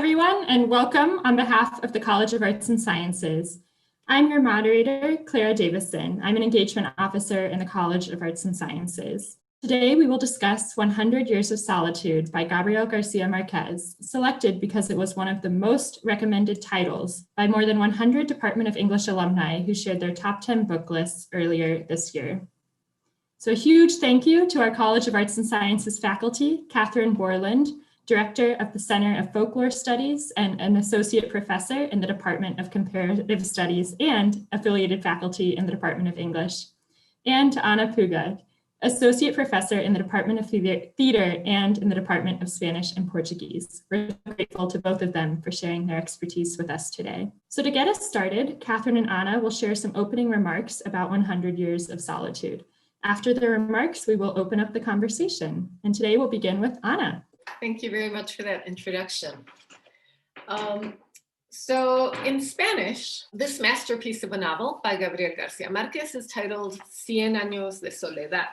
everyone, and welcome on behalf of the College of Arts and Sciences. I'm your moderator, Clara Davison. I'm an engagement officer in the College of Arts and Sciences. Today, we will discuss 100 Years of Solitude by Gabriel García Márquez, selected because it was one of the most recommended titles by more than 100 Department of English alumni who shared their top 10 book lists earlier this year. So a huge thank you to our College of Arts and Sciences faculty, Katherine Borland, Director of the Center of Folklore Studies and an Associate Professor in the Department of Comparative Studies and affiliated faculty in the Department of English, and to Ana Puga, Associate Professor in the Department of Theater and in the Department of Spanish and Portuguese. We're grateful to both of them for sharing their expertise with us today. So to get us started, Katherine and Ana will share some opening remarks about 100 Years of Solitude. After the remarks, we will open up the conversation. And today we'll begin with Ana. Thank you very much for that introduction. So in Spanish, this masterpiece of a novel by Gabriel García Márquez is titled Cien Años de Soledad.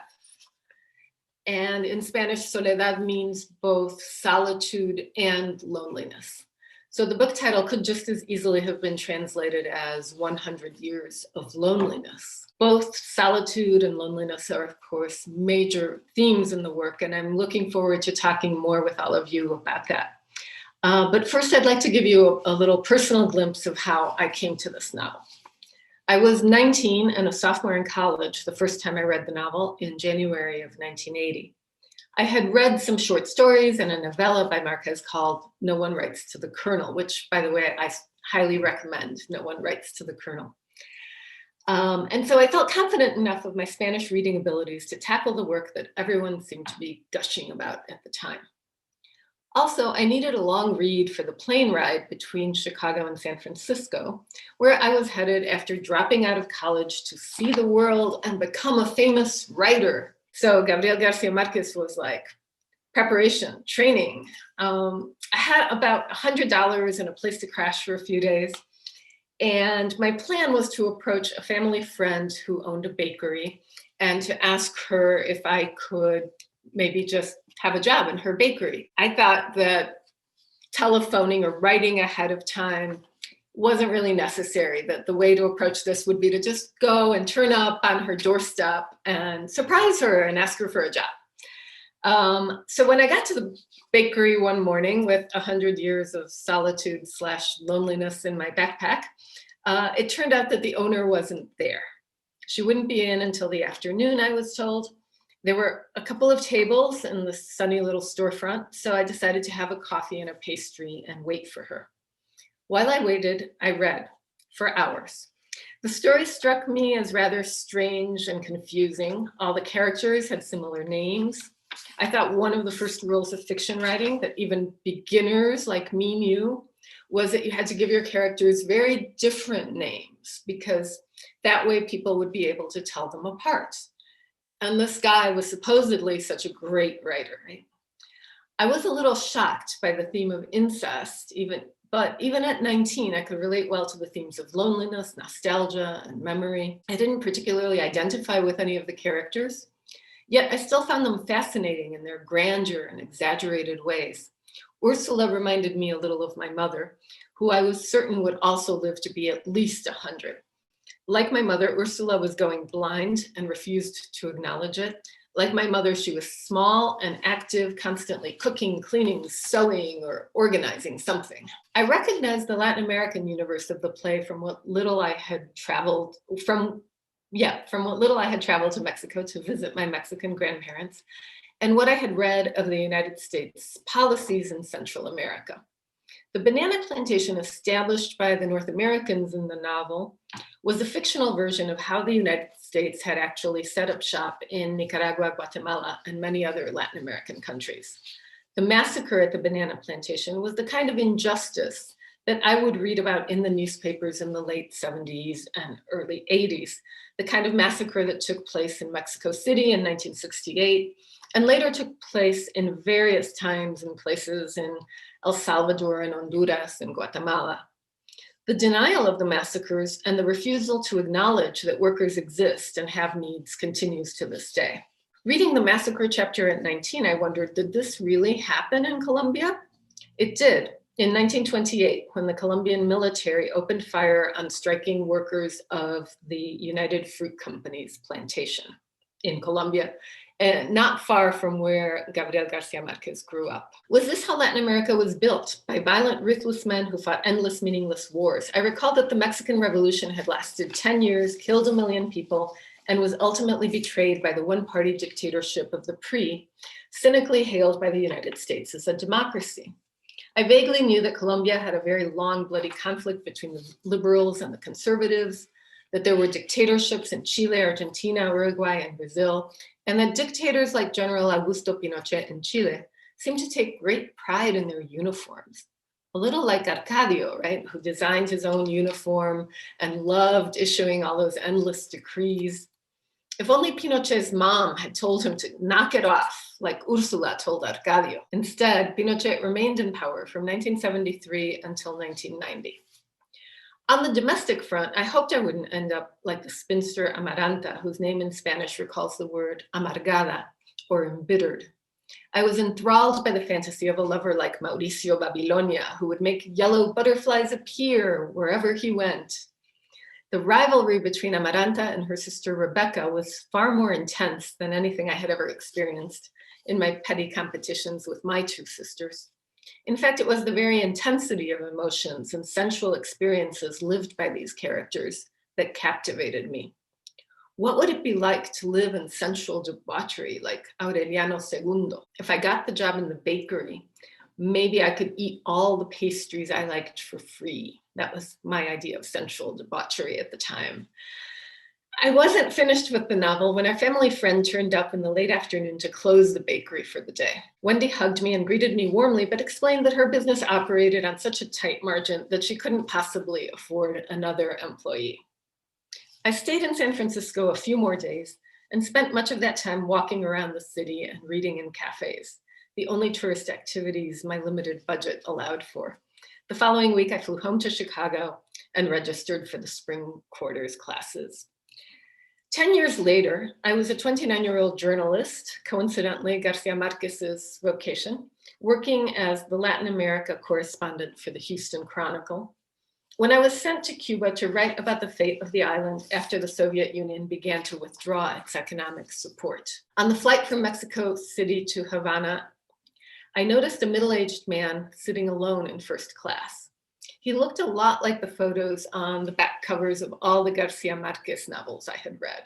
And in Spanish, soledad means both solitude and loneliness. So the book title could just as easily have been translated as 100 Years of Loneliness. Both solitude and loneliness are, of course, major themes in the work, and I'm looking forward to talking more with all of you about that. But first, I'd like to give you a little personal glimpse of how I came to this novel. I was 19 and a sophomore in college the first time I read the novel in January of 1980. I had read some short stories and a novella by Márquez called No One Writes to the Colonel, which, by the way, I highly recommend. No One Writes to the Colonel. And so I felt confident enough of my Spanish reading abilities to tackle the work that everyone seemed to be gushing about at the time. Also, I needed a long read for the plane ride between Chicago and San Francisco, where I was headed after dropping out of college to see the world and become a famous writer. So Gabriel García Márquez was like preparation, training. I had about $100 and a place to crash for a few days. And my plan was to approach a family friend who owned a bakery and to ask her if I could maybe just have a job in her bakery. I thought that telephoning or writing ahead of time wasn't really necessary, that the way to approach this would be to just go and turn up on her doorstep and surprise her and ask her for a job. So when I got to the bakery one morning with 100 years of solitude / loneliness in my backpack, it turned out that the owner wasn't there. She wouldn't be in until the afternoon, I was told. There were a couple of tables in the sunny little storefront, so I decided to have a coffee and a pastry and wait for her. While I waited, I read for hours. The story struck me as rather strange and confusing. All the characters had similar names. I thought one of the first rules of fiction writing that even beginners like me knew was that you had to give your characters very different names because that way people would be able to tell them apart. And this guy was supposedly such a great writer, right? I was a little shocked by the theme of incest, but even at 19, I could relate well to the themes of loneliness, nostalgia, and memory. I didn't particularly identify with any of the characters, yet I still found them fascinating in their grandeur and exaggerated ways. Ursula reminded me a little of my mother, who I was certain would also live to be at least 100. Like my mother, Ursula was going blind and refused to acknowledge it. Like my mother, she was small and active, constantly cooking, cleaning, sewing, or organizing something. I recognized the Latin American universe of the play from what little I had traveled to Mexico to visit my Mexican grandparents, and what I had read of the United States policies in Central America. The Banana Plantation established by the North Americans in the novel was a fictional version of how the United States had actually set up shop in Nicaragua, Guatemala, and many other Latin American countries. The massacre at the Banana Plantation was the kind of injustice that I would read about in the newspapers in the late 70s and early 80s, the kind of massacre that took place in Mexico City in 1968, and later took place in various times and places in El Salvador and Honduras and Guatemala. The denial of the massacres and the refusal to acknowledge that workers exist and have needs continues to this day. Reading the massacre chapter at 19, I wondered, did this really happen in Colombia? It did, in 1928, when the Colombian military opened fire on striking workers of the United Fruit Company's plantation in Colombia, and not far from where Gabriel García Márquez grew up. Was this how Latin America was built? By violent, ruthless men who fought endless, meaningless wars? I recall that the Mexican Revolution had lasted 10 years, killed 1 million people, and was ultimately betrayed by the one-party dictatorship of the PRI, cynically hailed by the United States as a democracy. I vaguely knew that Colombia had a very long, bloody conflict between the liberals and the conservatives, that there were dictatorships in Chile, Argentina, Uruguay, and Brazil, and that dictators like General Augusto Pinochet in Chile seemed to take great pride in their uniforms. A little like Arcadio, right, who designed his own uniform and loved issuing all those endless decrees. If only Pinochet's mom had told him to knock it off, like Ursula told Arcadio. Instead, Pinochet remained in power from 1973 until 1990. On the domestic front, I hoped I wouldn't end up like the spinster Amaranta, whose name in Spanish recalls the word amargada, or embittered. I was enthralled by the fantasy of a lover like Mauricio Babilonia, who would make yellow butterflies appear wherever he went. The rivalry between Amaranta and her sister Rebecca was far more intense than anything I had ever experienced in my petty competitions with my two sisters. In fact, it was the very intensity of emotions and sensual experiences lived by these characters that captivated me. What would it be like to live in sensual debauchery like Aureliano II? If I got the job in the bakery, maybe I could eat all the pastries I liked for free. That was my idea of sensual debauchery at the time. I wasn't finished with the novel when our family friend turned up in the late afternoon to close the bakery for the day. Wendy hugged me and greeted me warmly, but explained that her business operated on such a tight margin that she couldn't possibly afford another employee. I stayed in San Francisco a few more days and spent much of that time walking around the city and reading in cafes, the only tourist activities my limited budget allowed for. The following week, I flew home to Chicago and registered for the spring quarters classes. 10 years later, I was a 29-year-old journalist, coincidentally García Márquez's vocation, working as the Latin America correspondent for the Houston Chronicle, when I was sent to Cuba to write about the fate of the island after the Soviet Union began to withdraw its economic support. On the flight from Mexico City to Havana, I noticed a middle-aged man sitting alone in first class. He looked a lot like the photos on the back covers of all the García Márquez novels I had read.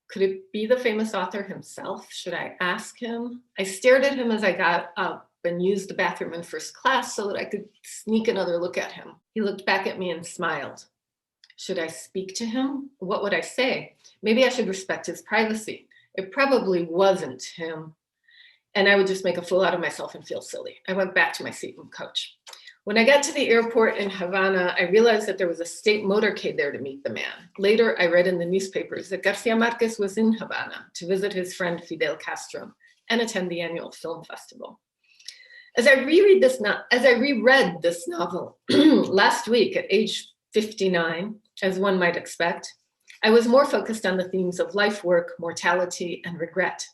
Could it be the famous author himself? Should I ask him? I stared at him as I got up and used the bathroom in first class so that I could sneak another look at him. He looked back at me and smiled. Should I speak to him? What would I say? Maybe I should respect his privacy. It probably wasn't him. And I would just make a fool out of myself and feel silly. I went back to my seat in the coach. When I got to the airport in Havana, I realized that there was a state motorcade there to meet the man. Later, I read in the newspapers that García Márquez was in Havana to visit his friend Fidel Castro and attend the annual film festival. As I reread this novel last week at age 59, as one might expect, I was more focused on the themes of life, work, mortality, and regret.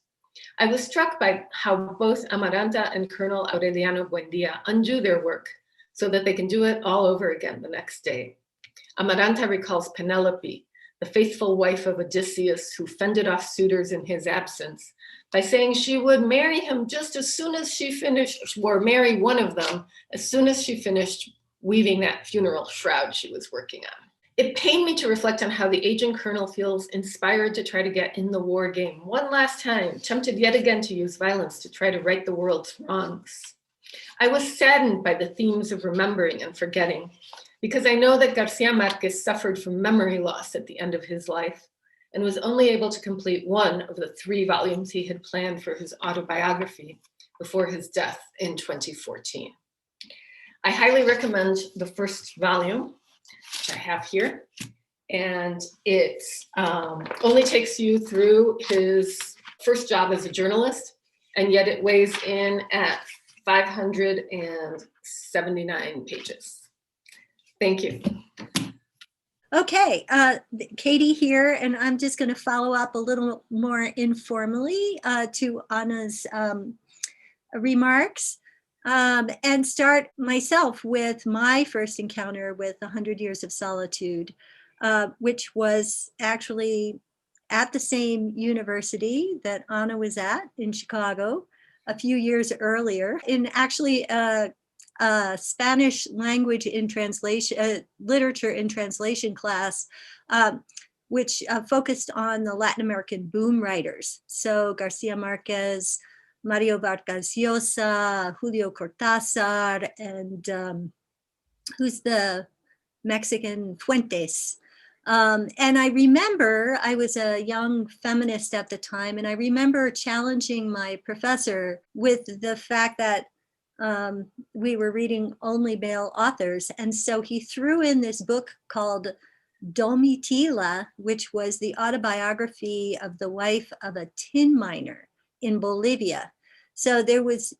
I was struck by how both Amaranta and Colonel Aureliano Buendia undo their work so that they can do it all over again the next day. Amaranta recalls Penelope, the faithful wife of Odysseus who fended off suitors in his absence, by saying she would marry him just as soon as she finished, or marry one of them as soon as she finished weaving that funeral shroud she was working on. It pained me to reflect on how the aging colonel feels inspired to try to get in the war game one last time, tempted yet again to use violence to try to right the world's wrongs. I was saddened by the themes of remembering and forgetting, because I know that García Márquez suffered from memory loss at the end of his life and was only able to complete one of the 3 volumes he had planned for his autobiography before his death in 2014. I highly recommend the first volume, which I have here, and it only takes you through his first job as a journalist, and yet it weighs in at 579 pages. Thank you. Okay, Katie here, and I'm just going to follow up a little more informally to Anna's remarks. and start myself with my first encounter with 100 Years of Solitude, which was actually at the same university that Anna was at in Chicago a few years earlier, in actually a Spanish language in translation, literature in translation class, which focused on the Latin American boom writers. So García Márquez, Mario Vargas Llosa, Julio Cortázar, and who's the Mexican Fuentes. And I remember I was a young feminist at the time, and I remember challenging my professor with the fact that we were reading only male authors. And so he threw in this book called Domitila, which was the autobiography of the wife of a tin miner in Bolivia. So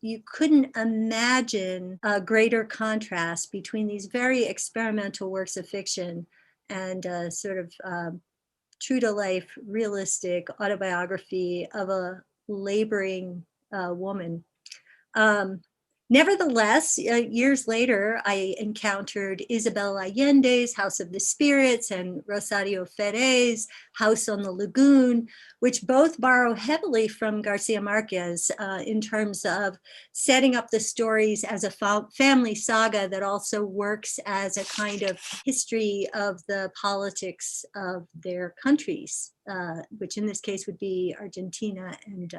you couldn't imagine a greater contrast between these very experimental works of fiction and sort of true to life, realistic autobiography of a laboring woman. Nevertheless, years later, I encountered Isabel Allende's House of the Spirits and Rosario Ferre's House on the Lagoon, which both borrow heavily from Garcia Marquez in terms of setting up the stories as a family saga that also works as a kind of history of the politics of their countries, which in this case would be Argentina and,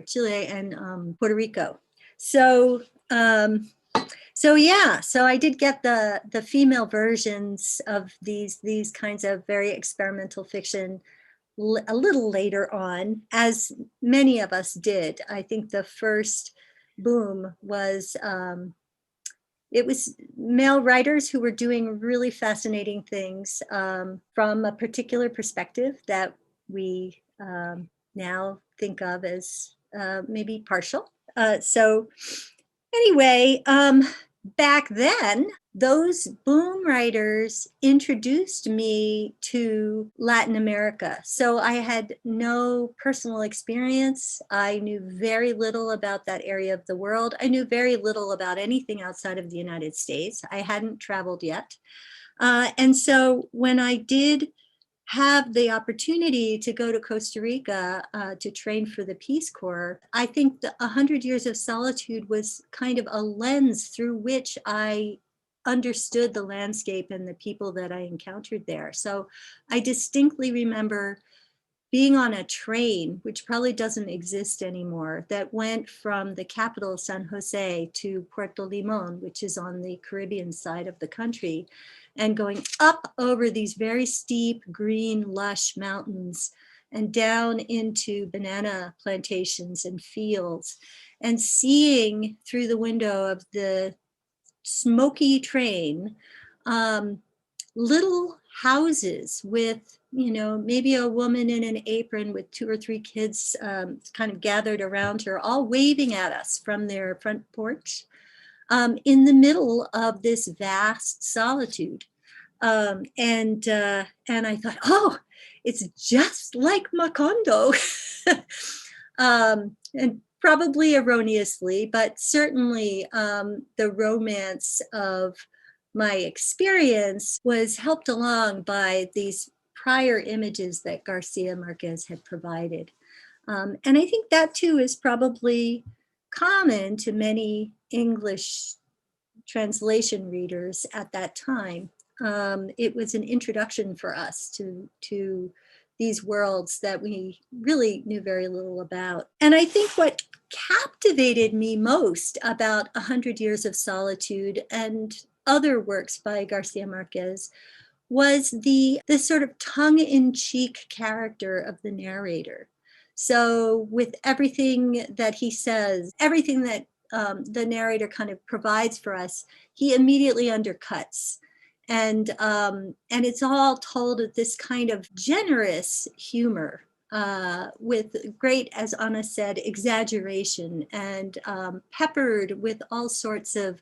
Chile and Puerto Rico. So I did get the female versions of these kinds of very experimental fiction a little later on, as many of us did. I think the first boom was it was male writers who were doing really fascinating things from a particular perspective that we now think of as maybe partial. So anyway, back then, those boom writers introduced me to Latin America. So I had no personal experience. I knew very little about that area of the world. I knew very little about anything outside of the United States. I hadn't traveled yet. And so when I did have the opportunity to go to Costa Rica to train for the Peace Corps, I think the 100 Years of Solitude was kind of a lens through which I understood the landscape and the people that I encountered there. So I distinctly remember being on a train, which probably doesn't exist anymore, that went from the capital, San Jose, to Puerto Limon, which is on the Caribbean side of the country, and going up over these very steep, green, lush mountains and down into banana plantations and fields, and seeing through the window of the smoky train little houses with, maybe a woman in an apron with 2 or 3 kids kind of gathered around her, all waving at us from their front porch in the middle of this vast solitude. And I thought, oh, it's just like Macondo. And probably erroneously, but certainly the romance of my experience was helped along by these prior images that Garcia Marquez had provided. And I think that too is probably common to many English translation readers at that time. It was an introduction for us to these worlds that we really knew very little about. And I think what captivated me most about 100 Years of Solitude and other works by Garcia Marquez was the sort of tongue-in-cheek character of the narrator. So with everything that he says, everything that the narrator kind of provides for us, he immediately undercuts. And it's all told with this kind of generous humor, with great, as Anna said, exaggeration, and peppered with all sorts of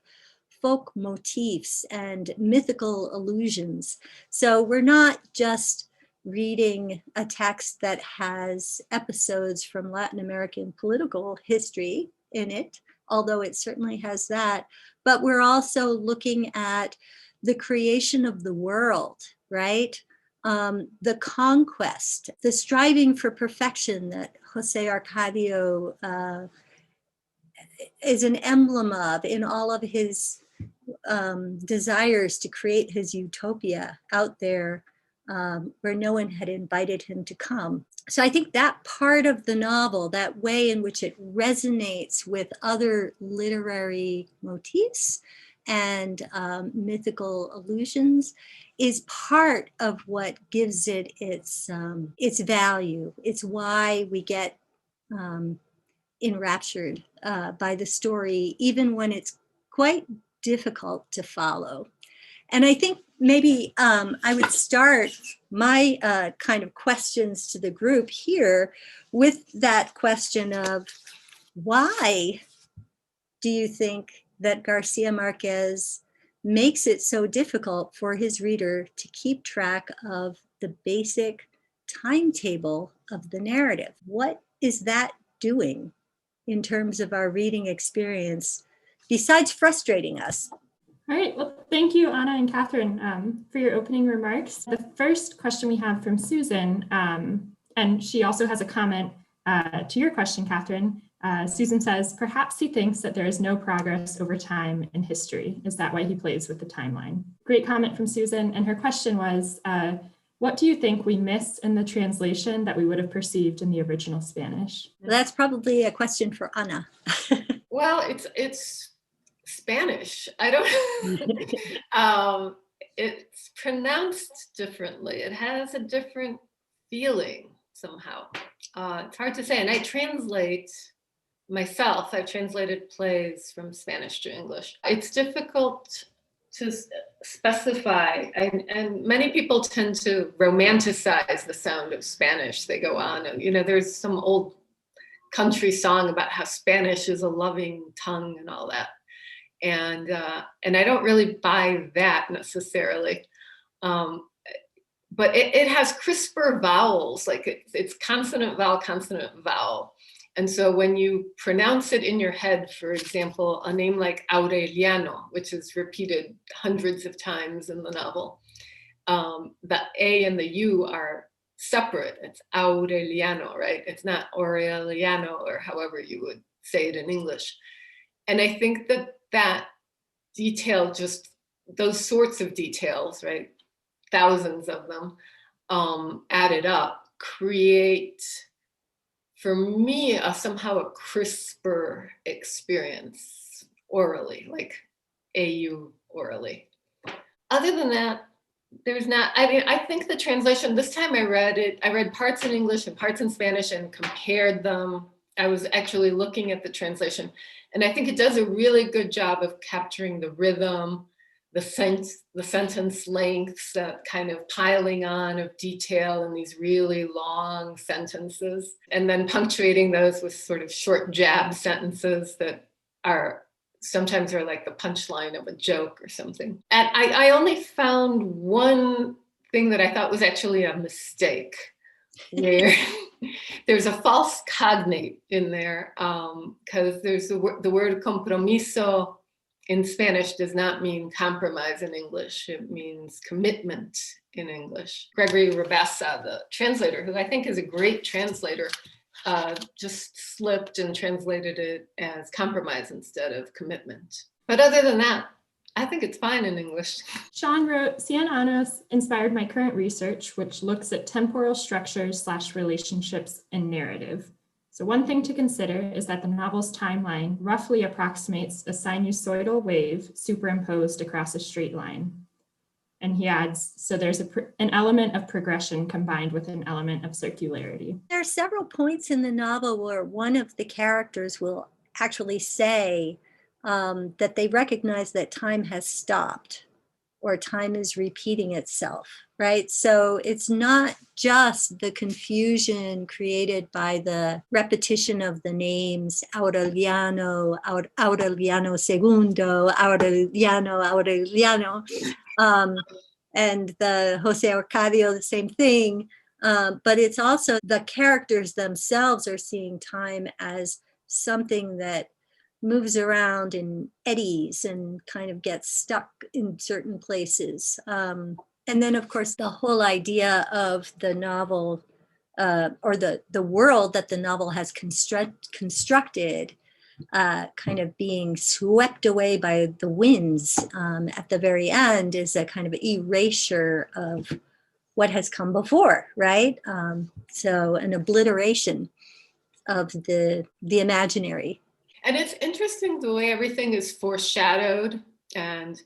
folk motifs and mythical allusions. So we're not just reading a text that has episodes from Latin American political history in it, although it certainly has that. But we're also looking at the creation of the world, right? The conquest, the striving for perfection that Jose Arcadio is an emblem of in all of his desires to create his utopia out there where no one had invited him to come. So I think that part of the novel, that way in which it resonates with other literary motifs and mythical allusions, is part of what gives it its value. It's why we get enraptured by the story, even when it's quite difficult to follow. And I think maybe I would start my kind of questions to the group here with that question of why do you think that Garcia Marquez makes it so difficult for his reader to keep track of the basic timetable of the narrative? What is that doing in terms of our reading experience, besides frustrating us? All right, well, thank you, Anna and Katherine, for your opening remarks. The first question we have from Susan, and she also has a comment to your question, Katherine. Susan says, perhaps he thinks that there is no progress over time in history. Is that why he plays with the timeline? Great comment from Susan. And her question was, what do you think we miss in the translation that we would have perceived in the original Spanish? That's probably a question for Anna. Well, it's Spanish. I don't, it's pronounced differently. It has a different feeling somehow. It's hard to say. And I translate myself. I've translated plays from Spanish to English. It's difficult to specify, and many people tend to romanticize the sound of Spanish. They go on, and there's some old country song about how Spanish is a loving tongue and all that. And I don't really buy that necessarily. But it has crisper vowels, like it's consonant, vowel. And so when you pronounce it in your head, for example, a name like Aureliano, which is repeated hundreds of times in the novel, the A and the U are separate. It's Aureliano, right? It's not Aureliano, or however you would say it in English. And I think that detail, just those sorts of details, right? Thousands of them added up, create, for me, somehow a crisper experience orally, like AU orally. Other than that, there's not, I think the translation, this time I read parts in English and parts in Spanish and compared them. I was actually looking at the translation, and I think it does a really good job of capturing the rhythm, the sentence lengths, that kind of piling on of detail in these really long sentences, and then punctuating those with sort of short jab sentences that are sometimes are like the punchline of a joke or something. And I only found one thing that I thought was actually a mistake, where there's a false cognate in there, because there's the word compromiso in Spanish does not mean compromise in English. It means commitment in English. Gregory Rabassa, the translator, who I think is a great translator, just slipped and translated it as compromise instead of commitment. But other than that, I think it's fine in English. Sean wrote, Cien Años inspired my current research, which looks at temporal structures / relationships in narrative. So one thing to consider is that the novel's timeline roughly approximates a sinusoidal wave superimposed across a straight line. And he adds, so there's an element of progression combined with an element of circularity. There are several points in the novel where one of the characters will actually say that they recognize that time has stopped or time is repeating itself, right? So it's not just the confusion created by the repetition of the names Aureliano, Aureliano Segundo, Aureliano, and the Jose Arcadio, the same thing. But it's also the characters themselves are seeing time as something that moves around in eddies and kind of gets stuck in certain places. And then, of course, the whole idea of the novel or the world that the novel has constructed kind of being swept away by the winds at the very end is a kind of erasure of what has come before, right? So an obliteration of the imaginary. And it's interesting the way everything is foreshadowed, and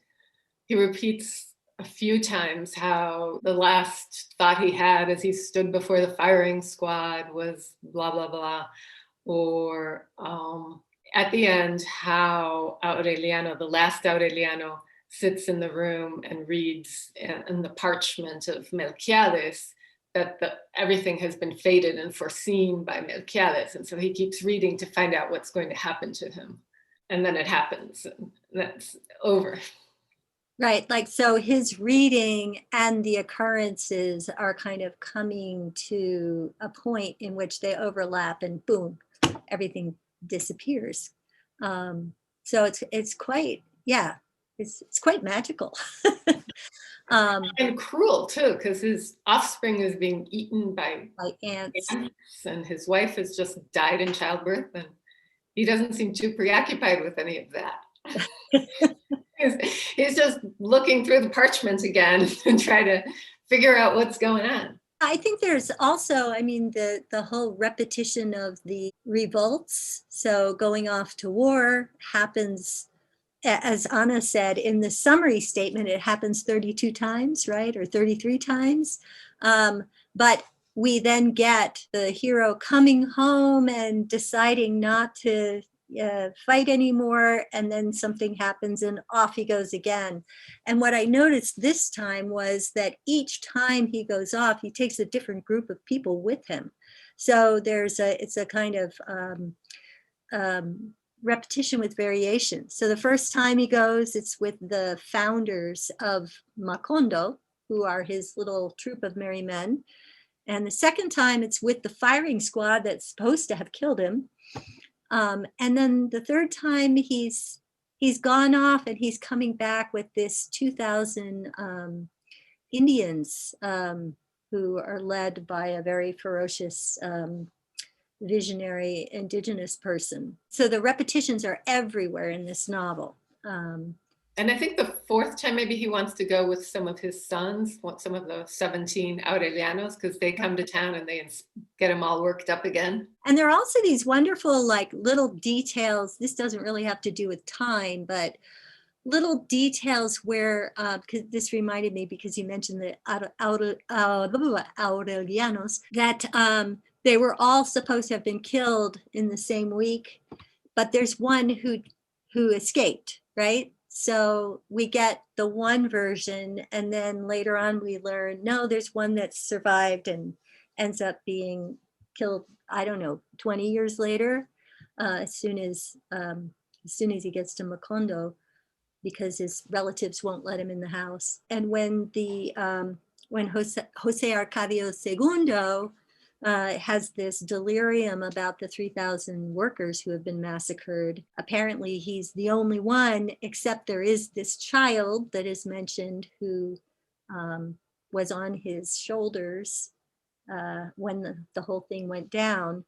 he repeats a few times how the last thought he had as he stood before the firing squad was blah, blah, blah. Or at the end, how Aureliano, the last Aureliano, sits in the room and reads in the parchment of Melquiades that everything has been fated and foreseen by Melquiades. And so he keeps reading to find out what's going to happen to him. And then it happens, and that's over. Right, like, so his reading and the occurrences are kind of coming to a point in which they overlap and boom, everything disappears. So it's quite, yeah, it's quite magical. And cruel too, because his offspring is being eaten by ants. And his wife has just died in childbirth, and he doesn't seem too preoccupied with any of that. He's just looking through the parchment again and trying to figure out what's going on. I think there's also, I mean, the whole repetition of the revolts. So going off to war happens, as Anna said, in the summary statement, it happens 32 times, right? Or 33 times. But we then get the hero coming home and deciding not to fight anymore, and then something happens and off he goes again. And what I noticed this time was that each time he goes off, he takes a different group of people with him. So it's a kind of repetition with variation. So the first time he goes, it's with the founders of Macondo, who are his little troop of merry men. And the second time it's with the firing squad that's supposed to have killed him. And then the third time he's gone off and he's coming back with this 2,000 Indians who are led by a very ferocious visionary indigenous person. So the repetitions are everywhere in this novel. And I think the fourth time maybe he wants to go with some of his sons, some of the 17 Aurelianos, because they come to town and they get him all worked up again. And there are also these wonderful like little details. This doesn't really have to do with time, but little details where, because this reminded me because you mentioned the Aurelianos, that they were all supposed to have been killed in the same week, but there's one who escaped, right? So we get the one version, and then later on we learn, no, there's one that survived and ends up being killed, I don't know, 20 years later, as soon as he gets to Macondo, because his relatives won't let him in the house. And when Jose Arcadio Segundo has this delirium about the 3,000 workers who have been massacred. Apparently he's the only one, except there is this child that is mentioned who was on his shoulders when the whole thing went down.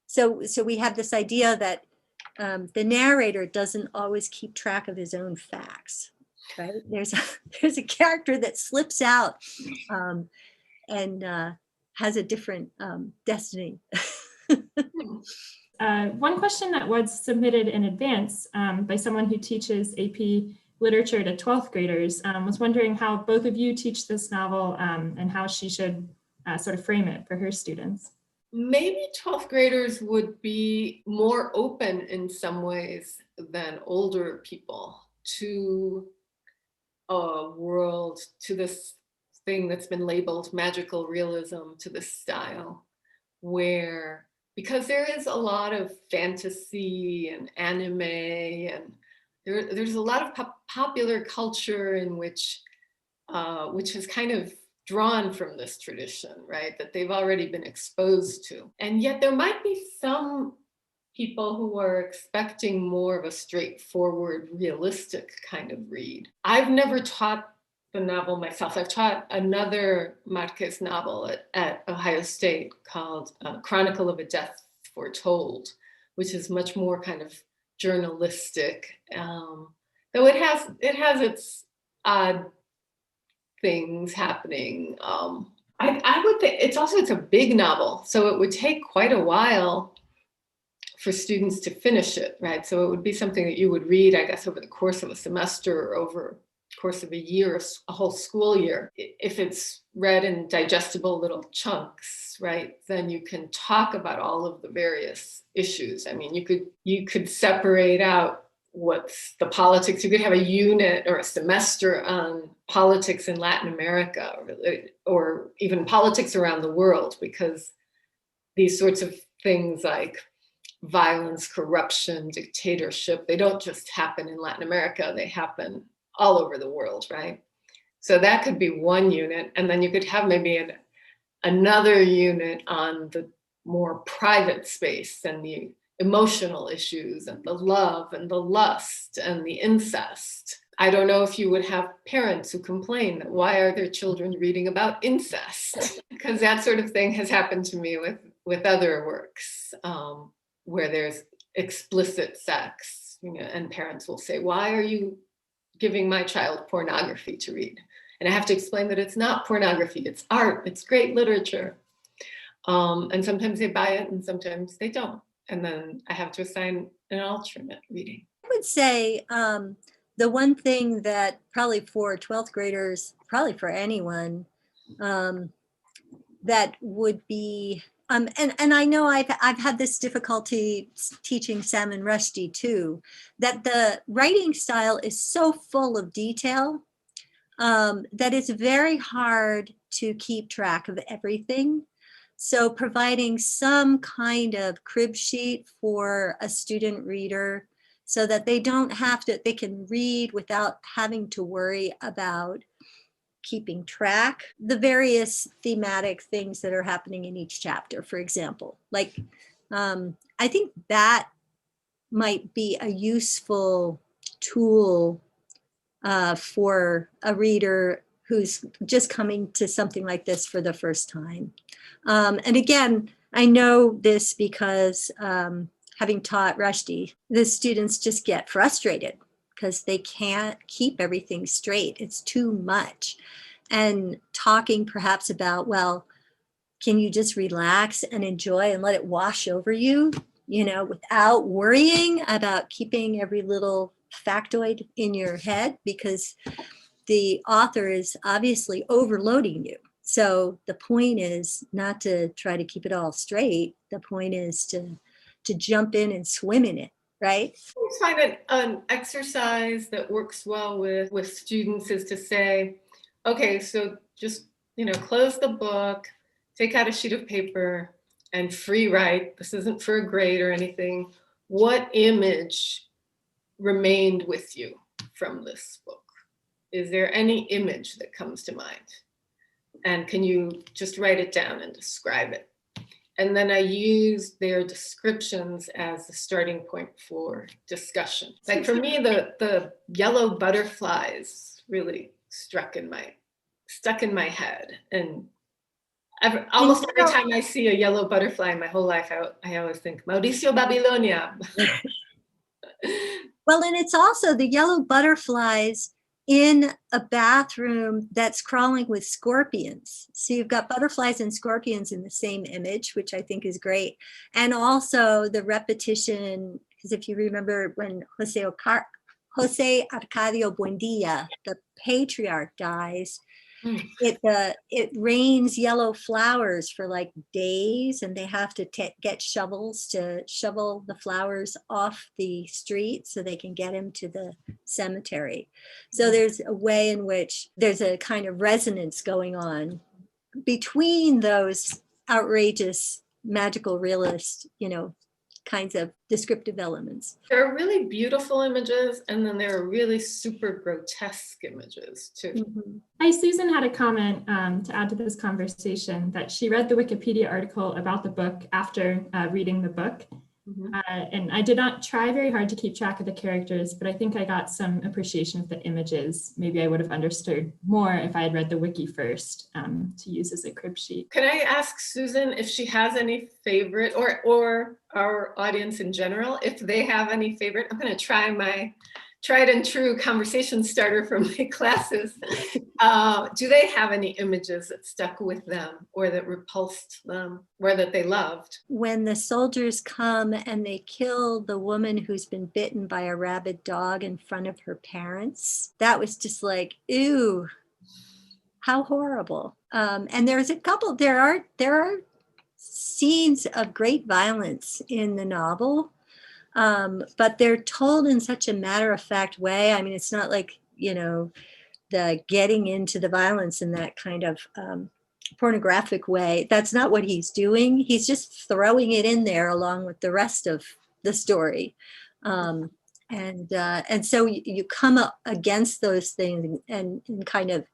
So we have this idea that the narrator doesn't always keep track of his own facts, right? There's a character that slips out and has a different destiny. One question that was submitted in advance by someone who teaches AP literature to 12th graders was wondering how both of you teach this novel and how she should sort of frame it for her students. Maybe 12th graders would be more open in some ways than older people to a world, to this thing that's been labeled magical realism, to this style, where, because there is a lot of fantasy and anime, and there's a lot of popular culture in which has kind of drawn from this tradition, right, that they've already been exposed to. And yet there might be some people who are expecting more of a straightforward, realistic kind of read. I've never taught the novel myself. I've taught another Márquez novel at Ohio State called Chronicle of a Death Foretold, which is much more kind of journalistic. Though it has its odd things happening. I would think it's a big novel, so it would take quite a while for students to finish it, right? So it would be something that you would read, I guess, over the course of a semester or over the course of a year, a whole school year. If it's read in digestible little chunks, right, then you can talk about all of the various issues. I mean, you could separate out what's the politics. You could have a unit or a semester on politics in Latin America or even politics around the world, because these sorts of things like violence, corruption, dictatorship, they don't just happen in Latin America, they happen all over the world, right? So that could be one unit. And then you could have maybe another unit on the more private space and the emotional issues and the love and the lust and the incest. I don't know if you would have parents who complain that why are their children reading about incest? Because that sort of thing has happened to me with other works where there's explicit sex, and parents will say, why are you giving my child pornography to read? And I have to explain that it's not pornography, it's art, it's great literature. And sometimes they buy it and sometimes they don't. And then I have to assign an alternate reading. I would say the one thing that probably for 12th graders, probably for anyone, that would be, and I know I've had this difficulty teaching Salman Rushdie too, that the writing style is so full of detail that it's very hard to keep track of everything. So providing some kind of crib sheet for a student reader so that they don't have to, they can read without having to worry about keeping track, the various thematic things that are happening in each chapter, for example. Like, I think that might be a useful tool for a reader who's just coming to something like this for the first time. And again, I know this because having taught Rushdie, the students just get frustrated because they can't keep everything straight. It's too much. And talking perhaps about, well, can you just relax and enjoy and let it wash over you, without worrying about keeping every little factoid in your head, because the author is obviously overloading you. So the point is not to try to keep it all straight. The point is to jump in and swim in it, right? I find an exercise that works well with students is to say, okay, so just, close the book, take out a sheet of paper and free write. This isn't for a grade or anything. What image remained with you from this book? Is there any image that comes to mind? And can you just write it down and describe it? And then I use their descriptions as the starting point for discussion. Like for me, the yellow butterflies really stuck in my head. And almost every time I see a yellow butterfly in my whole life, I always think, Mauricio Babilonia. Well, and it's also the yellow butterflies in a bathroom that's crawling with scorpions. So you've got butterflies and scorpions in the same image, which I think is great. And also the repetition, because if you remember when Jose Arcadio Buendía, the patriarch, dies, it rains yellow flowers for like days, and they have to get shovels to shovel the flowers off the street so they can get him to the cemetery. So there's a way in which there's a kind of resonance going on between those outrageous magical realist, kinds of descriptive elements. There are really beautiful images, and then there are really super grotesque images too. Mm-hmm. Hi, Susan had a comment to add to this conversation that she read the Wikipedia article about the book after reading the book. And I did not try very hard to keep track of the characters, but I think I got some appreciation of the images. Maybe I would have understood more if I had read the wiki first to use as a crib sheet. Can I ask Susan if she has any favorite, or our audience in general, if they have any favorite? I'm going to try my tried and true conversation starter from my classes. Do they have any images that stuck with them or that repulsed them or that they loved? When the soldiers come and they kill the woman who's been bitten by a rabid dog in front of her parents, that was just like, ew, how horrible. And there's a couple, there are scenes of great violence in the novel. But they're told in such a matter-of-fact way. I mean, it's not like, the getting into the violence in that kind of pornographic way. That's not what he's doing. He's just throwing it in there along with the rest of the story. And so you come up against those things and kind of,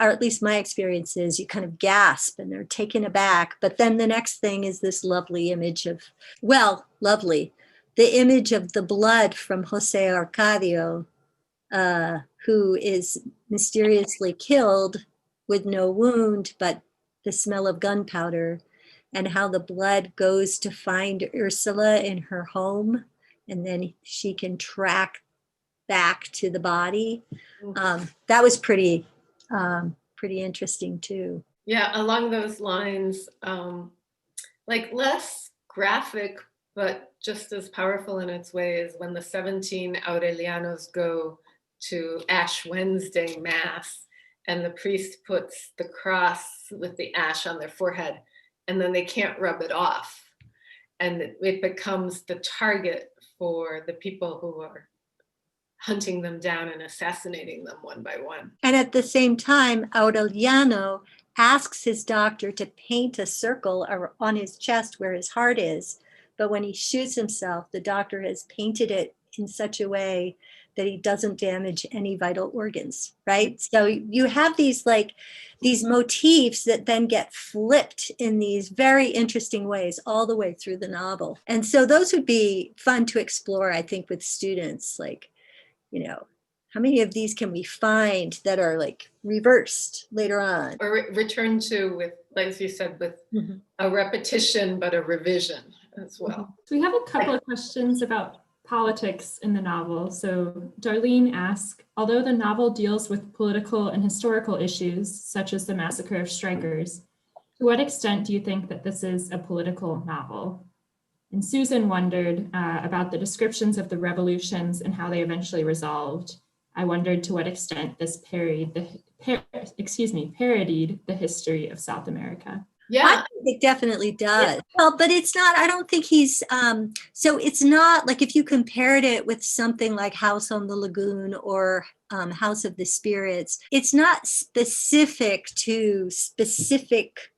or at least my experience is, you kind of gasp and they're taken aback. But then the next thing is this lovely image of, the image of the blood from Jose Arcadio, who is mysteriously killed with no wound, but the smell of gunpowder, and how the blood goes to find Ursula in her home, and then she can track back to the body. That was pretty interesting too. Yeah, along those lines, like less graphic, but just as powerful in its way is when the 17 Aurelianos go to Ash Wednesday Mass and the priest puts the cross with the ash on their forehead and then they can't rub it off. And it becomes the target for the people who are hunting them down and assassinating them one by one. And at the same time, Aureliano asks his doctor to paint a circle on his chest where his heart is. But when he shoots himself, the doctor has painted it in such a way that he doesn't damage any vital organs, right? So you have these motifs that then get flipped in these very interesting ways all the way through the novel. And so those would be fun to explore, I think, with students. Like, how many of these can we find that are like reversed later on? Or return to with, like you said, with a repetition, but a revision as well. So we have a couple of questions about politics in the novel. So Darlene asks, although the novel deals with political and historical issues, such as the massacre of strikers, to what extent do you think that this is a political novel? And Susan wondered about the descriptions of the revolutions and how they eventually resolved. I wondered to what extent this parodied the history of South America. Yeah, I think it definitely does. Yeah. Well, but it's not, I don't think he's, so it's not like if you compared it with something like House on the Lagoon or House of the Spirits, it's not specific to specific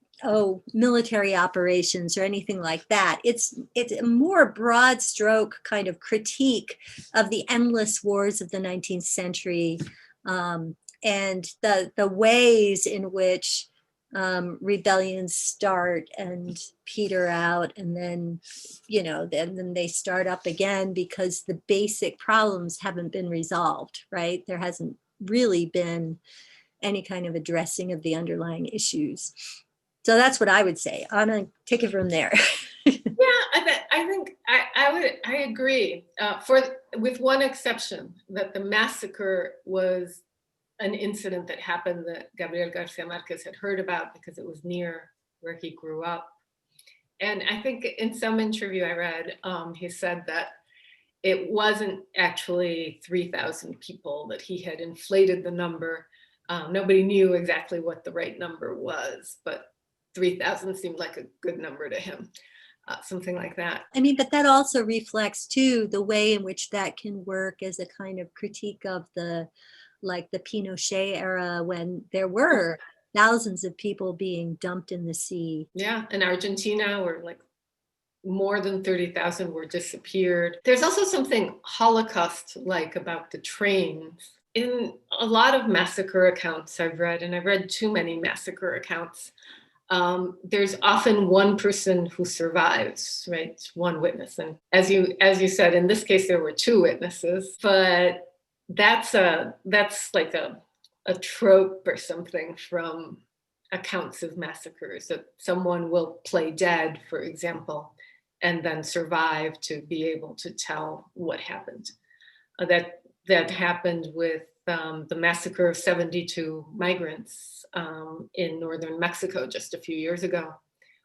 military operations or anything like that. It's a more broad stroke kind of critique of the endless wars of the 19th century and the ways in which rebellions start and peter out, and then then they start up again because the basic problems haven't been resolved, right? There hasn't really been any kind of addressing of the underlying issues. So that's what I would say. Anna, take it from there. Yeah, I agree. With one exception, that the massacre was an incident that happened that Gabriel García Márquez had heard about because it was near where he grew up. And I think in some interview I read, he said that it wasn't actually 3,000 people, that he had inflated the number. Nobody knew exactly what the right number was, but 3,000 seemed like a good number to him, something like that. I mean, but that also reflects too the way in which that can work as a kind of critique of the Pinochet era, when there were thousands of people being dumped in the sea. Yeah, in Argentina, where like more than 30,000 were disappeared. There's also something Holocaust-like about the trains. In a lot of massacre accounts I've read, and I've read too many massacre accounts, there's often one person who survives, right? One witness. And as you said, in this case, there were two witnesses, but that's like a trope or something from accounts of massacres, that someone will play dead, for example, and then survive to be able to tell what happened. That happened with the massacre of 72 migrants in northern Mexico just a few years ago,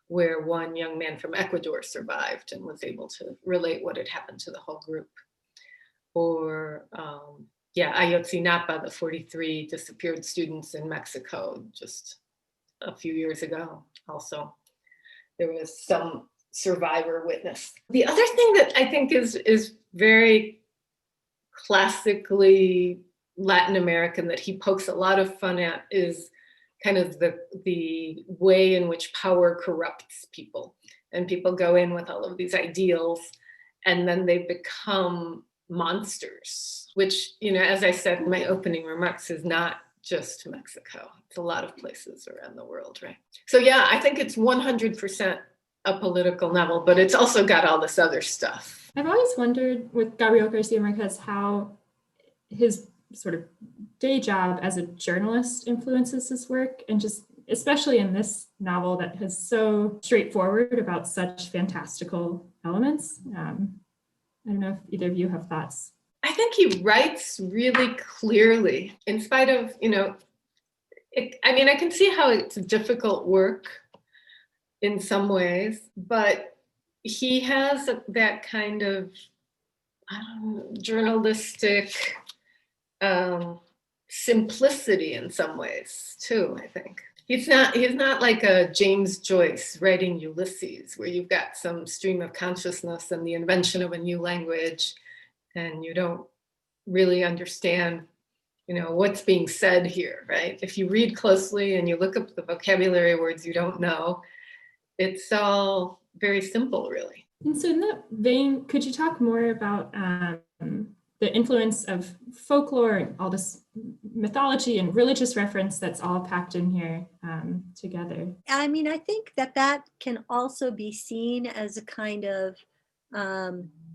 where one young man from Ecuador survived and was able to relate what had happened to the whole group. Or Ayotzinapa, the 43 disappeared students in Mexico just a few years ago also. There was some survivor witness. The other thing that I think is very classically Latin American that he pokes a lot of fun at is kind of the way in which power corrupts people. And people go in with all of these ideals and then they become monsters, which, as I said in my opening remarks, is not just Mexico. It's a lot of places around the world, right? So yeah, I think it's 100% a political novel, but it's also got all this other stuff. I've always wondered with Gabriel García Márquez how his sort of day job as a journalist influences his work, and just especially in this novel that is so straightforward about such fantastical elements. I don't know if either of you have thoughts. I think he writes really clearly, in spite of, I can see how it's difficult work in some ways, but he has that kind of, journalistic simplicity in some ways too, I think. He's not like a James Joyce writing Ulysses, where you've got some stream of consciousness and the invention of a new language, and you don't really understand, what's being said here, right? If you read closely and you look up the vocabulary words you don't know, it's all very simple, really. And so in that vein, could you talk more about the influence of folklore and all this mythology and religious reference that's all packed in here together? I think that can also be seen as a kind of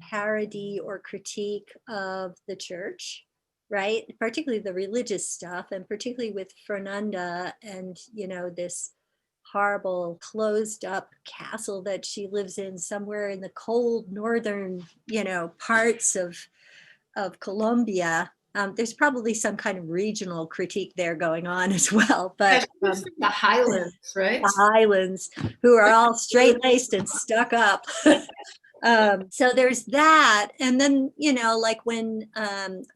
parody or critique of the church, right? Particularly the religious stuff, and particularly with Fernanda and, this horrible closed up castle that she lives in somewhere in the cold northern, parts of Colombia. There's probably some kind of regional critique there going on as well, but the Highlands, right? The Highlands, who are all straight-laced and stuck up. So there's that, and then like when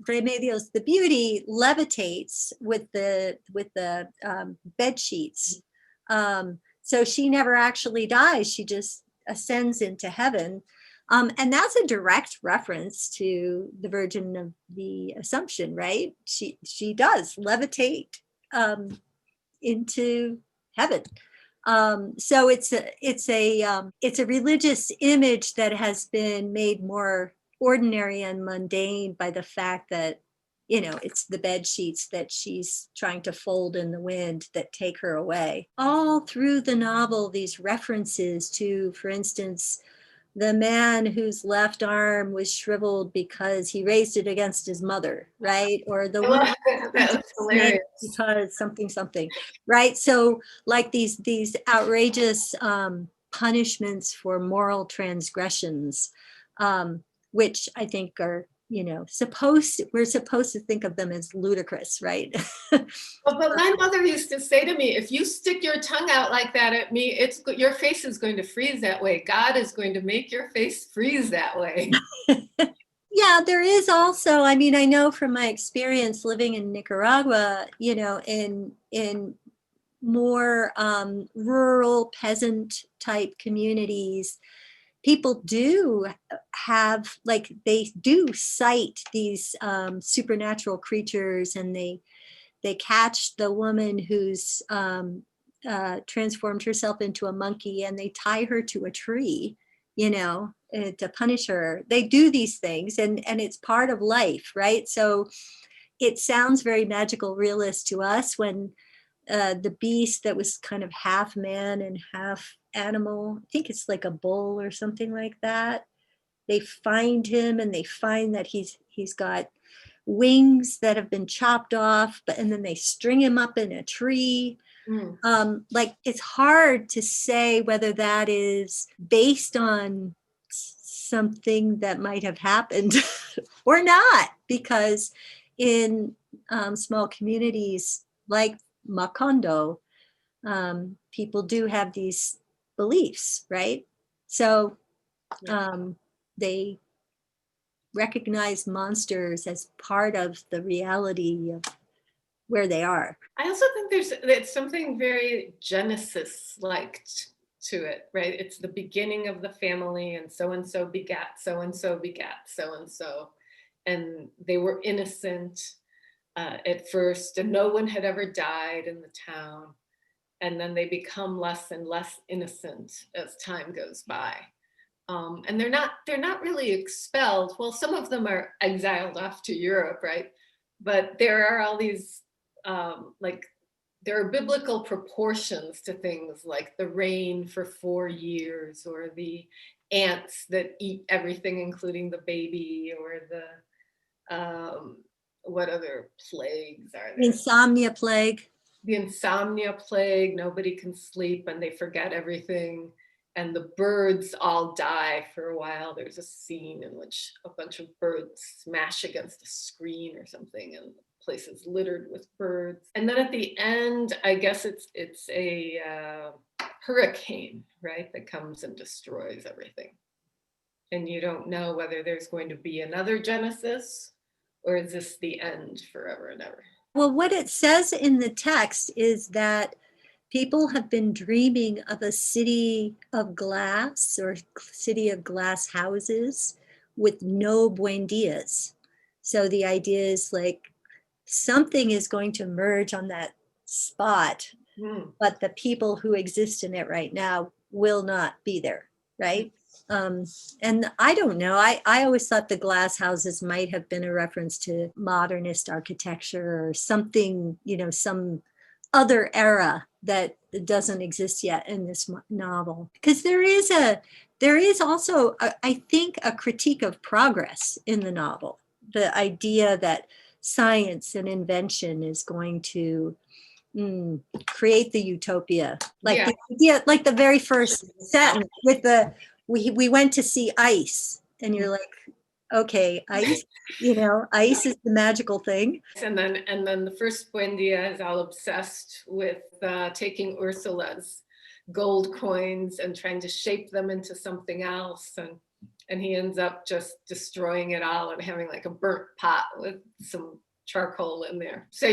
Remedios the Beauty levitates with the bed sheets, so she never actually dies; she just ascends into heaven. And that's a direct reference to the Virgin of the Assumption, right? She does levitate into heaven. So it's a religious image that has been made more ordinary and mundane by the fact that it's the bed sheets that she's trying to fold in the wind that take her away. All through the novel, these references to, for instance, the man whose left arm was shriveled because he raised it against his mother, right? Or the one because something, right? So like these outrageous punishments for moral transgressions, which I think are, we're supposed to think of them as ludicrous, right? But my mother used to say to me, if you stick your tongue out like that at me, your face is going to freeze that way. God is going to make your face freeze that way. Yeah, there is also, I know from my experience living in Nicaragua, in more rural peasant type communities, people do have, they do cite these supernatural creatures, and they catch the woman who's transformed herself into a monkey, and they tie her to a tree, to punish her. They do these things, and it's part of life, right? So it sounds very magical realist to us when the beast that was kind of half man and half animal. I think it's like a bull or something like that. They find him and they find that he's got wings that have been chopped off, and then they string him up in a tree. Like, it's hard to say whether that is based on something that might have happened or not, because in small communities like Macondo, people do have these beliefs, right? So they recognize monsters as part of the reality of where they are. I also think it's something very Genesis-like to it, right? It's the beginning of the family, and so begat so-and-so begat so-and-so. And they were innocent at first, and no one had ever died in the town. And then they become less and less innocent as time goes by. And they're not really expelled. Well, some of them are exiled off to Europe, right? But there are all these, there are biblical proportions to things like the rain for 4 years, or the ants that eat everything, including the baby, or the, what other plagues are there? Insomnia plague. The insomnia plague, nobody can sleep and they forget everything. And the birds all die for a while. There's a scene in which a bunch of birds smash against a screen or something, and the place is littered with birds. And then at the end, I guess it's a hurricane, right, that comes and destroys everything. And you don't know whether there's going to be another Genesis, or is this the end forever and ever? Well, what it says in the text is that people have been dreaming of a city of glass, or city of glass houses with no buendias. So the idea is like something is going to emerge on that spot, but the people who exist in it right now will not be there, right? And I don't know, I always thought the glass houses might have been a reference to modernist architecture or something, some other era that doesn't exist yet in this novel. Because there is also, I think, a critique of progress in the novel. The idea that science and invention is going to create the utopia. Like the idea, like the very first sentence with we went to see ice, and you're like, okay, ice, ice is the magical thing. And then the first Buendia is all obsessed with taking Ursula's gold coins and trying to shape them into something else. And he ends up just destroying it all and having like a burnt pot with some charcoal in there. So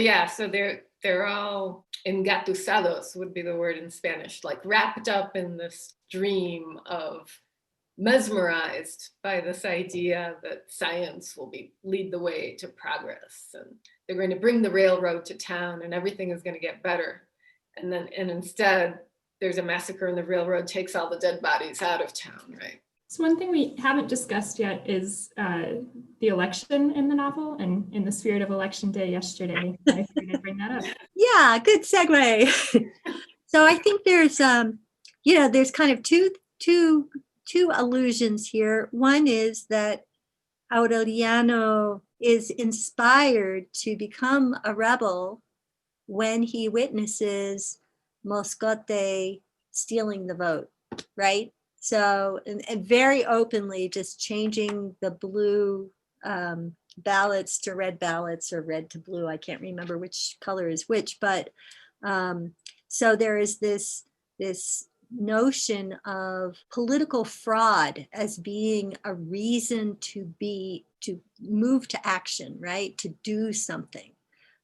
they're all engatusados, would be the word in Spanish, like wrapped up in this dream of, mesmerized by this idea that science will lead the way to progress, and they're going to bring the railroad to town and everything is going to get better. And instead there's a massacre and the railroad takes all the dead bodies out of town, right? So one thing we haven't discussed yet is the election in the novel, and in the spirit of election day yesterday, I figured I'd bring that up. Yeah, good segue. So I think there's there's kind of two allusions here. One is that Aureliano is inspired to become a rebel when he witnesses Moscote stealing the vote, right? So, and very openly just changing the blue ballots to red ballots, or red to blue. I can't remember which color is which, but so there is this notion of political fraud as being a reason to move to action, right? To do something,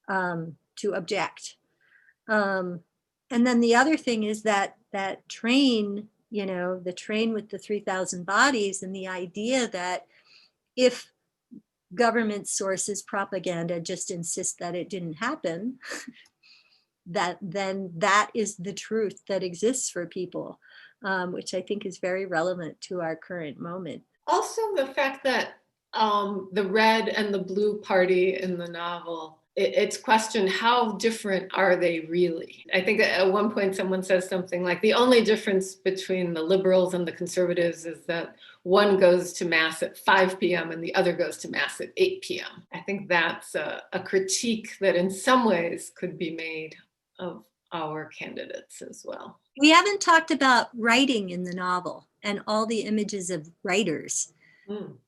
to object. And then the other thing is that train, the train with the 3,000 bodies, and the idea that if government sources propaganda just insist that it didn't happen, then that is the truth that exists for people, which I think is very relevant to our current moment. Also, the fact that the red and the blue party in the novel it's questioned how different are they really? I think at one point someone says something like the only difference between the liberals and the conservatives is that one goes to mass at 5 p.m. and the other goes to mass at 8 p.m. I think that's a critique that in some ways could be made of our candidates as well. We haven't talked about writing in the novel and all the images of writers.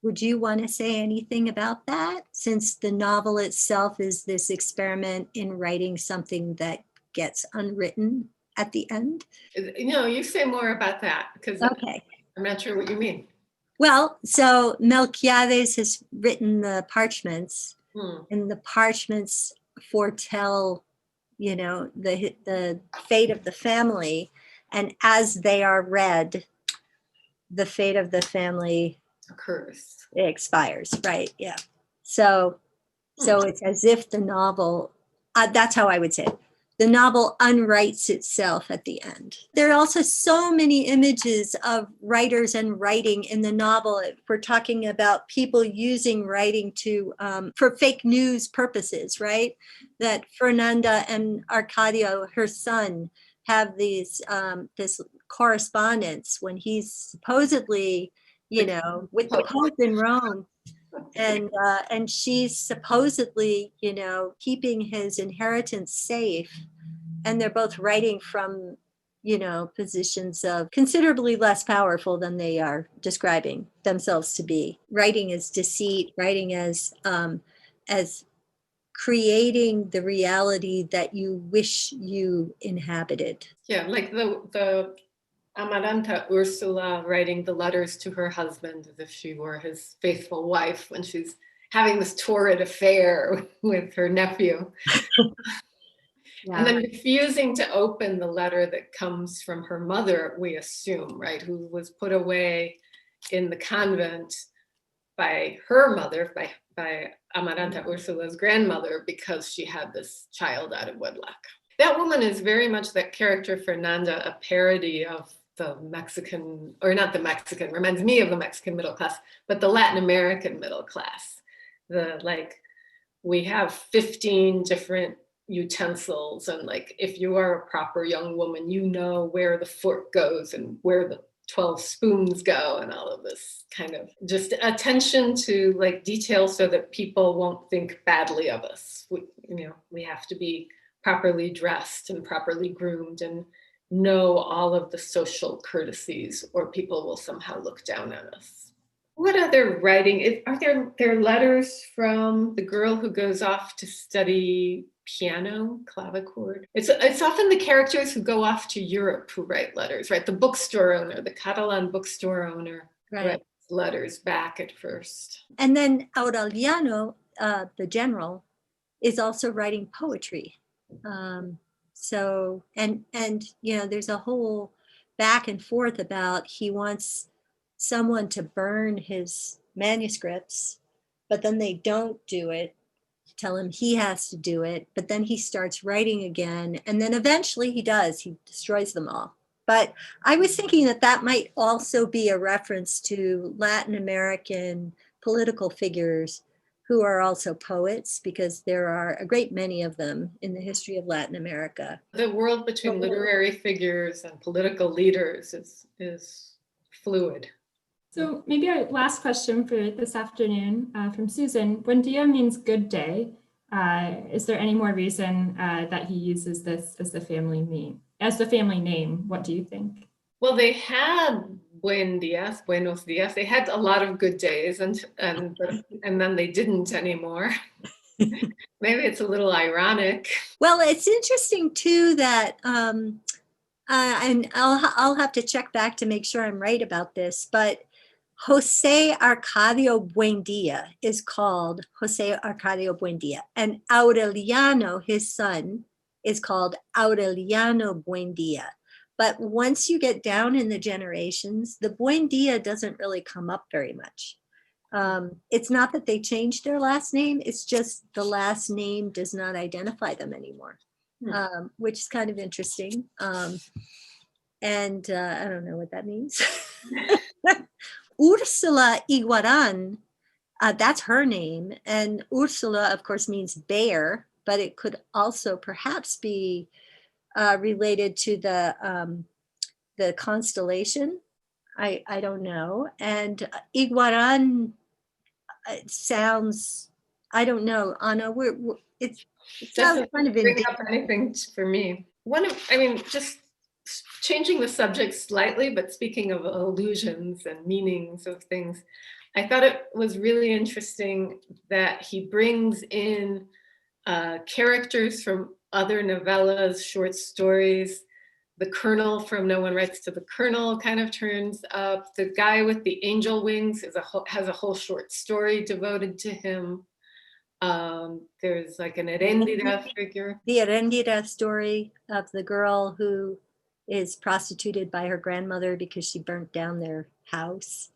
Would you want to say anything about that, since the novel itself is this experiment in writing something that gets unwritten at the end? You say more about that, because Okay. I'm not sure what you mean. Well, so Melquiades has written the parchments, and the parchments foretell, the fate of the family. And as they are read, the fate of the family occurs. It expires, right? Yeah. So it's as if the novel, that's how I would say it. The novel unwrites itself at the end. There are also so many images of writers and writing in the novel. If we're talking about people using writing to for fake news purposes, right? That Fernanda and Arcadio, her son, have this correspondence when he's supposedly, with the Pope in Rome, and she's supposedly, keeping his inheritance safe, and they're both writing from, positions of considerably less powerful than they are describing themselves to be. Writing as deceit, writing as creating the reality that you wish you inhabited. Yeah, like the Amaranta Ursula writing the letters to her husband as if she were his faithful wife when she's having this torrid affair with her nephew. Yeah. And then refusing to open the letter that comes from her mother, we assume, right, who was put away in the convent by her mother, by Amaranta Ursula's grandmother, because she had this child out of wedlock. That woman is very much that character, Fernanda, a parody of the Mexican, or not the Mexican, reminds me of the Mexican middle class, but the Latin American middle class. We have 15 different utensils, and like, if you are a proper young woman, you know where the fork goes and where the 12 spoons go, and all of this kind of just attention to like detail so that people won't think badly of us. We have to be properly dressed and properly groomed and know all of the social courtesies, or people will somehow look down on us. What other writing? Are there letters from the girl who goes off to study piano, clavichord? It's often the characters who go off to Europe who write letters, right? The bookstore owner, the Catalan bookstore owner, writes letters back at first. And then Aureliano, the general, is also writing poetry. There's a whole back and forth about he wants someone to burn his manuscripts, but then they don't do it, tell him he has to do it, but then he starts writing again, and then eventually he destroys them all. But I was thinking that might also be a reference to Latin American political figures who are also poets, because there are a great many of them in the history of Latin America. The world between literary figures and political leaders is fluid. So maybe our last question for this afternoon from Susan. Buen dia means good day. Is there any more reason that he uses this as the family name? What do you think? Well, they had buenos dias. They had a lot of good days, and then they didn't anymore. Maybe it's a little ironic. Well, it's interesting too that, and I'll have to check back to make sure I'm right about this, but Jose Arcadio Buendia is called Jose Arcadio Buendia, and Aureliano, his son, is called Aureliano Buendia. But once you get down in the generations, the Buendia doesn't really come up very much. It's not that they changed their last name, it's just the last name does not identify them anymore, which is kind of interesting. I don't know what that means. Ursula Iguaran, that's her name. And Ursula, of course, means bear. but it could also perhaps be related to the constellation. I don't know. And Iguaran, it sounds, I don't know, Anna, it sounds kind of bring indigenous. up anything for me. Just changing the subject slightly, but speaking of illusions and meanings of things, I thought it was really interesting that he brings in characters from other novellas, short stories. The Colonel from No One Writes to the Colonel kind of turns up. The guy with the angel wings has a whole short story devoted to him. There's like an Erendira figure. The Erendira story of the girl who is prostituted by her grandmother because she burnt down their house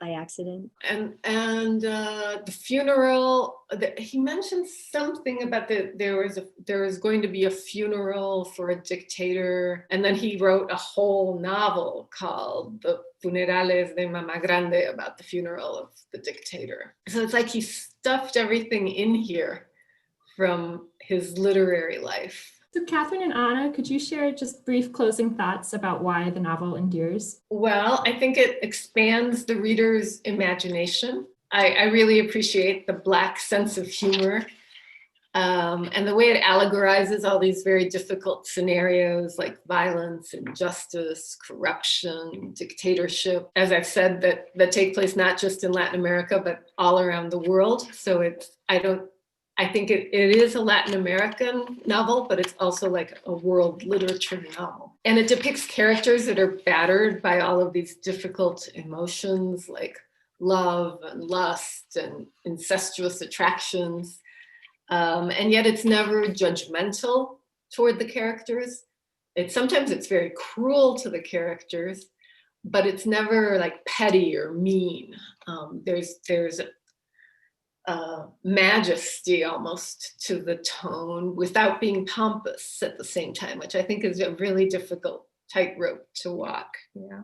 by accident. And the funeral, he mentioned something about there was going to be a funeral for a dictator, and then he wrote a whole novel called The Funerales de Mama Grande about the funeral of the dictator. So it's like he stuffed everything in here from his literary life. So Katherine and Anna, could you share just brief closing thoughts about why the novel Endears? Well, I think it expands the reader's imagination. I really appreciate the Black sense of humor and the way it allegorizes all these very difficult scenarios like violence, injustice, corruption, dictatorship. As I've said, that take place not just in Latin America, but all around the world. So I think it is a Latin American novel, but it's also like a world literature novel. And it depicts characters that are battered by all of these difficult emotions like love and lust and incestuous attractions. And yet it's never judgmental toward the characters. Sometimes it's very cruel to the characters, but it's never like petty or mean. There's majesty almost to the tone without being pompous at the same time, which I think is a really difficult tightrope to walk. Yeah.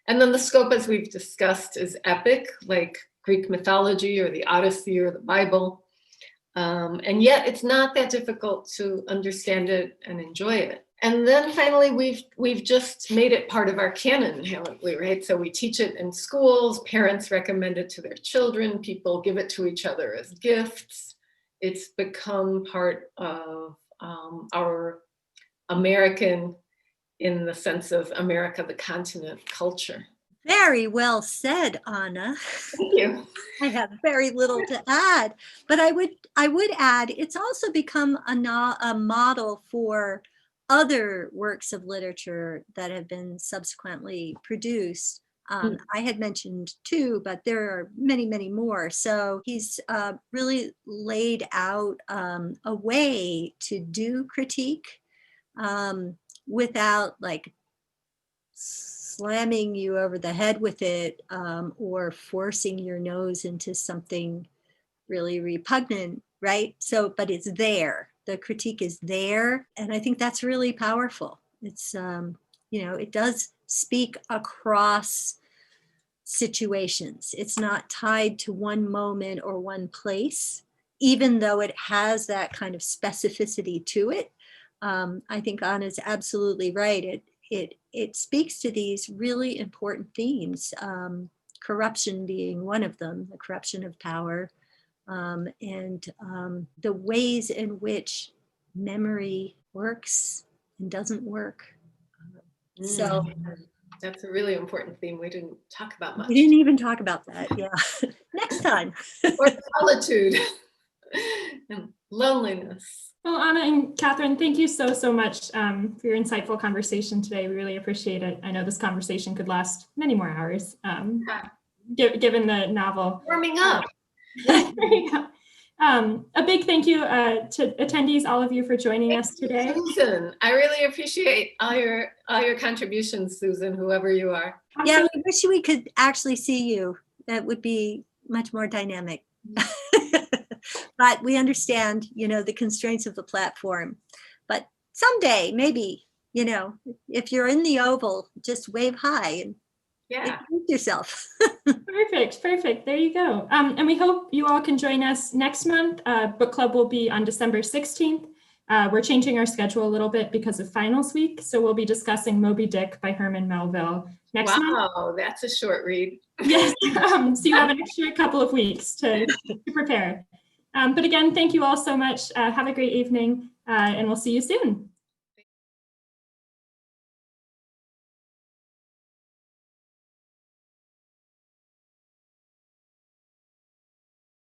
And then the scope, as we've discussed, is epic, like Greek mythology or the Odyssey or the Bible. And yet it's not that difficult to understand it and enjoy it. And then finally, we've just made it part of our canon, haven't we, right? So we teach it in schools, parents recommend it to their children, people give it to each other as gifts. It's become part of our American, in the sense of America, the continent, culture. Very well said, Anna. Thank you. I have very little to add, but I would add it's also become a model for other works of literature that have been subsequently produced. I had mentioned two, but there are many, many more. So he's really laid out a way to do critique without like slamming you over the head with it or forcing your nose into something really repugnant, right? So, but it's there. The critique is there. And I think that's really powerful. It's, it does speak across situations. It's not tied to one moment or one place, even though it has that kind of specificity to it. I think Anna's absolutely right. It speaks to these really important themes, corruption being one of them, the corruption of power, and the ways in which memory works and doesn't work. So that's a really important theme we didn't talk about much. We didn't even talk about that, yeah. Next time. Or solitude and loneliness. Well, Anna and Katherine, thank you so much for your insightful conversation today. We really appreciate it. I know this conversation could last many more hours, given the novel. Warming up. There you go. A big thank you to attendees, all of you, for joining us today. Susan, I really appreciate all your contributions, Susan, whoever you are. Yeah, we wish we could actually see you. That would be much more dynamic. But we understand, the constraints of the platform. But someday, maybe, if you're in the Oval, just wave hi and Yeah. Introduce yourself. Perfect. There you go. And we hope you all can join us next month. Book club will be on December 16th. We're changing our schedule a little bit because of finals week. So we'll be discussing Moby Dick by Herman Melville next month. Wow, that's a short read. Yes, so you have an extra couple of weeks to prepare. But again, thank you all so much. Have a great evening, and we'll see you soon.